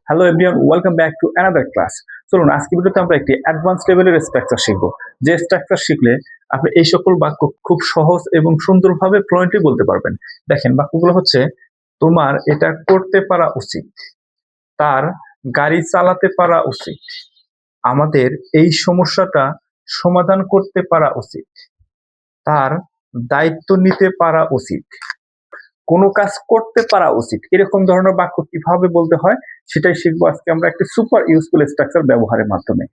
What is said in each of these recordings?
Hello everyone, welcome back to another class. চলুন আজকে ভিডিওতে আমরা একটি অ্যাডভান্স লেভেলের স্ট্রাকচার শিখব। যে স্ট্রাকচার শিখলে আপনি এই সকল বাক্য খুব সহজ এবং সুন্দরভাবে ফ্লুয়েন্টলি বলতে পারবেন। দেখেন, বাক্যগুলো হচ্ছে: তোমার এটা করতে পারা উচিত, তার গাড়ি চালাতে পারা উচিত, আমাদের এই সমস্যাটা সমাধান করতে পারা উচিত, তার দায়িত্ব নিতে পারা উচিত, কোনো কাজ করতে পারা উচিত। এরকম ধরনের বাক্য কিভাবে বলতে হয় সেটাই শিখবো আজকে আমরা একটি সুপার ইউজফুল স্ট্রাকচার ব্যবহারের মাধ্যমে।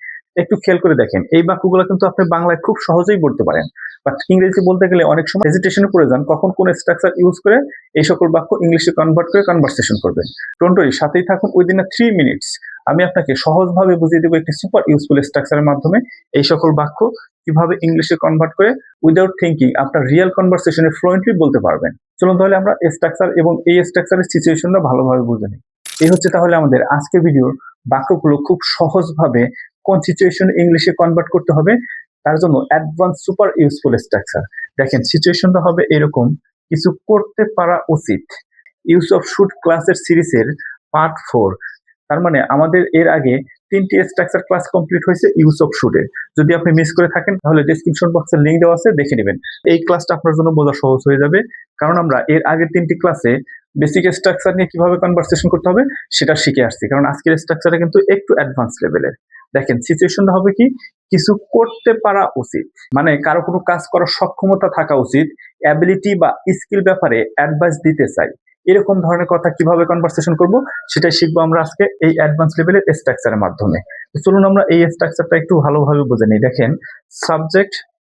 একটু খেয়াল করে দেখেন, এই বাক্যগুলো কিন্তু আপনি বাংলায় খুব সহজেই বলতে পারেন, বাট ইংরেজি বলতে গেলে অনেক সময় হেজিটেশনে পড়ে যান কখন কোন স্ট্রাকচার ইউজ করে এই সকল বাক্য ইংলিশে কনভার্ট করে কনভারসেশন করবেন। ডোন্ট ওয়ারি, সাথেই থাকুন। উইদিন 3 মিনিটস আমি আপনাকে সহজভাবে বুঝিয়ে দেবো একটি সুপার ইউজফুল স্ট্রাকচারের মাধ্যমে এই সকল বাক্য কিভাবে ইংলিশে কনভার্ট করে উইদাউট থিঙ্কিং আপনার রিয়েল কনভারসেশনে ফ্লুয়েন্টলি বলতে পারবেন। চলুন তাহলে আমরা স্ট্রাকচার এবং এই স্ট্রাকচারের সিচুয়েশনটা ভালোভাবে বুঝে নিই। এই হচ্ছে তাহলে আমাদের আজকের ভিডিওর বাক্যগুলো খুব সহজভাবে কোন সিচুয়েশন ইংলিশে কনভার্ট করতে হবে তার জন্য অ্যাডভান্স সুপার ইউজফুল স্ট্রাকচার। দেখেন, সিচুয়েশনটা হবে এরকম: কিছু করতে পারা উচিত। ইউজ অফ শুড ক্লাসের সিরিজের পার্ট 4। তার মানে আমাদের এর আগে 3টি স্ট্রাকচার ক্লাস কমপ্লিট হয়েছে ইউজ অফ শুডে। যদি আপনি মিস করে থাকেন তাহলে ডেসক্রিপশন বক্সে লিংক দেওয়া আছে, দেখে নেবেন। এই ক্লাসটা আপনার জন্য বোঝা সহজ হয়ে যাবে, কারণ আমরা এর আগের 3টি ক্লাসে বেসিক স্ট্রাকচার নিয়ে কিভাবে কনভারসেশন করতে হবে সেটা শিখে আসছি, কারণ আজকের স্ট্রাকচারটা কিন্তু একটু অ্যাডভান্স লেভেলের। দেখেন, সিচুয়েশনটা হবে কি: কিছু করতে পারা উচিত, মানে কারো কোনো কাজ করার সক্ষমতা থাকা উচিত, অ্যাবিলিটি বা স্কিল ব্যাপারে অ্যাডভাইস দিতে চাই। এরকম ধরনের কথা কিভাবে কনভারসেশন করব সেটাই শিখবো আমরা আজকে এই অ্যাডভান্স লেভেলের স্ট্রাকচারের মাধ্যমে। চলুন আমরা এই স্ট্রাকচারটা একটু ভালোভাবে বুঝে নিই। দেখেন, subject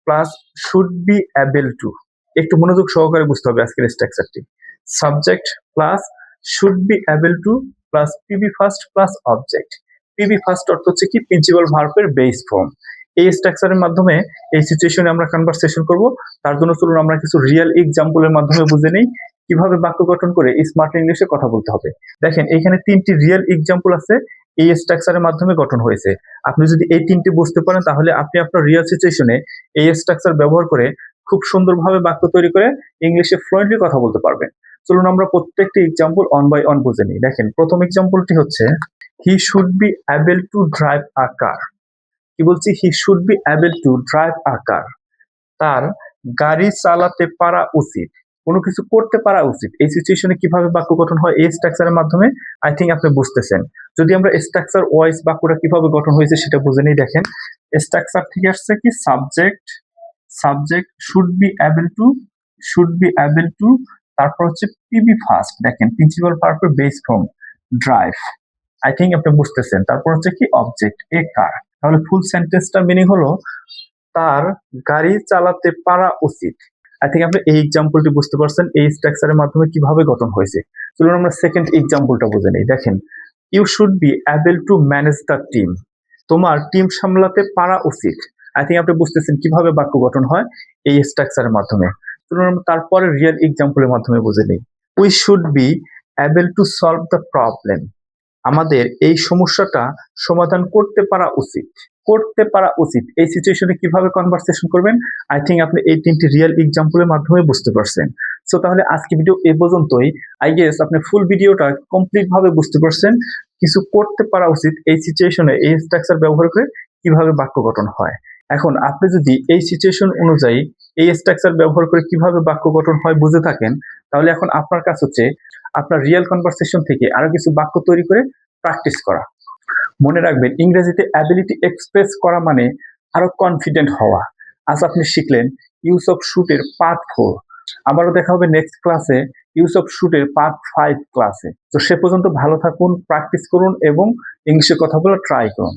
plus should be able to. একটু মনোযোগ সহকারে বুঝতে হবে আজকের স্ট্রাকচারটি। Subject plus should be able to plus PB first plus object. PB first অর্থ হচ্ছে কি প্রিন্সিপাল ভার্বের বেস ফর্ম। এই স্ট্রাকচারের মাধ্যমে এই সিচুয়েশনে আমরা কনভারসেশন করব। তার জন্য চলুন আমরা কিছু রিয়েল এক্সাম্পলের মাধ্যমে বুঝে নিই কিভাবে বাক্য গঠন করে স্মার্ট ইংলিশে কথা বলতে হবে। দেখেন, এখানে 3টি রিয়েল এক্সাম্পল আছে, এই স্ট্রাকচারের মাধ্যমে গঠন হয়েছে। আপনি যদি এই 3টি বুঝতে পারেন তাহলে আপনি আপনার রিয়েল সিচুয়েশনে এই স্ট্রাকচার ব্যবহার করে খুব সুন্দরভাবে বাক্য তৈরি করে ইংলিশে ফ্লুয়েন্টলি কথা বলতে পারবেন। চলুন আমরা প্রত্যেকটি এক্সাম্পল অন বাই অন বুঝে নিই। দেখেন, প্রথম এক্সাম্পলটি হচ্ছে he should be able to drive a car. কি বলছি? He should be able to drive a car. তার গাড়ি চালাতে পারা উচিত, কোনো কিছু করতে পারা উচিত। এই সিচুয়েশনে কিভাবে বাক্য গঠন হয় এই স্ট্রাকচারের মাধ্যমে আই থিঙ্ক আপনি বুঝতেছেন। যদি আমরা স্ট্রাকচার ওয়াইজ বাক্যটা কিভাবে গঠন হয়েছে সেটা বুঝে নিই। দেখেন, স্ট্রাকচার থেকে আসছে কি subject should be able two, তারপর হচ্ছে পিবি ফার্স্ট। দেখেন, প্রিন্সিপাল ভার্বের base form drive. I think আপনি বুঝতেছেন। তারপর হচ্ছে কি অবজেক্ট এ কার। তাহলে ফুল সেন্টেন্সটার মিনিং হলো তার গাড়ি চালাতে পারা উচিত। আই থিঙ্ক আপনি এই এক্সাম্পলটি বুঝতে পারছেন এই স্ট্রাকচারের মাধ্যমে কিভাবে গঠন হয়েছে। চলুন আমরা সেকেন্ড এক্সাম্পলটা বুঝে নিই। দেখেন, you should be able to manage the team. তোমার টিম সামলাতে পারা উচিত। আই থিঙ্ক আপনি বুঝতেছেন কিভাবে বাক্য গঠন হয় এই স্ট্রাকচারের মাধ্যমে। চলুন আমরা তারপরে রিয়েল এক্সাম্পলের মাধ্যমে বুঝে নিই। We should be able to solve the problem. আমাদের এই সমস্যাটা সমাধান করতে পারা উচিত। এই সিচুয়েশনে কিভাবে কনভারসেশন করবেন আই থিঙ্ক আপনি এই 3টি রিয়েল এক্সাম্পলের মাধ্যমে বুঝতে পারছেন। সো তাহলে আজকে ভিডিও এ পর্যন্তই। আই গেস আপনি ফুল ভিডিওটা কমপ্লিট ভাবে বুঝতে পারছেন কিছু করতে পারা উচিত এই সিচুয়েশনে এই স্ট্রাকচার ব্যবহার করে কিভাবে বাক্য গঠন হয়। এখন আপনি যদি এই সিচুয়েশন অনুযায়ী এই স্ট্রাকচার ব্যবহার করে কিভাবে বাক্য গঠন হয় বুঝে থাকেন, তাহলে এখন আপনার কাজ হচ্ছে আপনার রিয়েল কনভারসেশন থেকে আরো কিছু বাক্য তৈরি করে প্র্যাকটিস করা। মনে রাখবেন, ইংরেজিতে অ্যাবিলিটি এক্সপ্রেস করা মানে আরো কনফিডেন্ট হওয়া। আজ আপনি শিখলেন ইউজ অফ শুড এর পার্ট 4। আবারও দেখা হবে নেক্সট ক্লাসে ইউজ অফ শুড এর পার্ট 5 ক্লাসে। তো সে পর্যন্ত ভালো থাকুন, প্র্যাকটিস করুন এবং ইংলিশে কথা বলা ট্রাই করুন।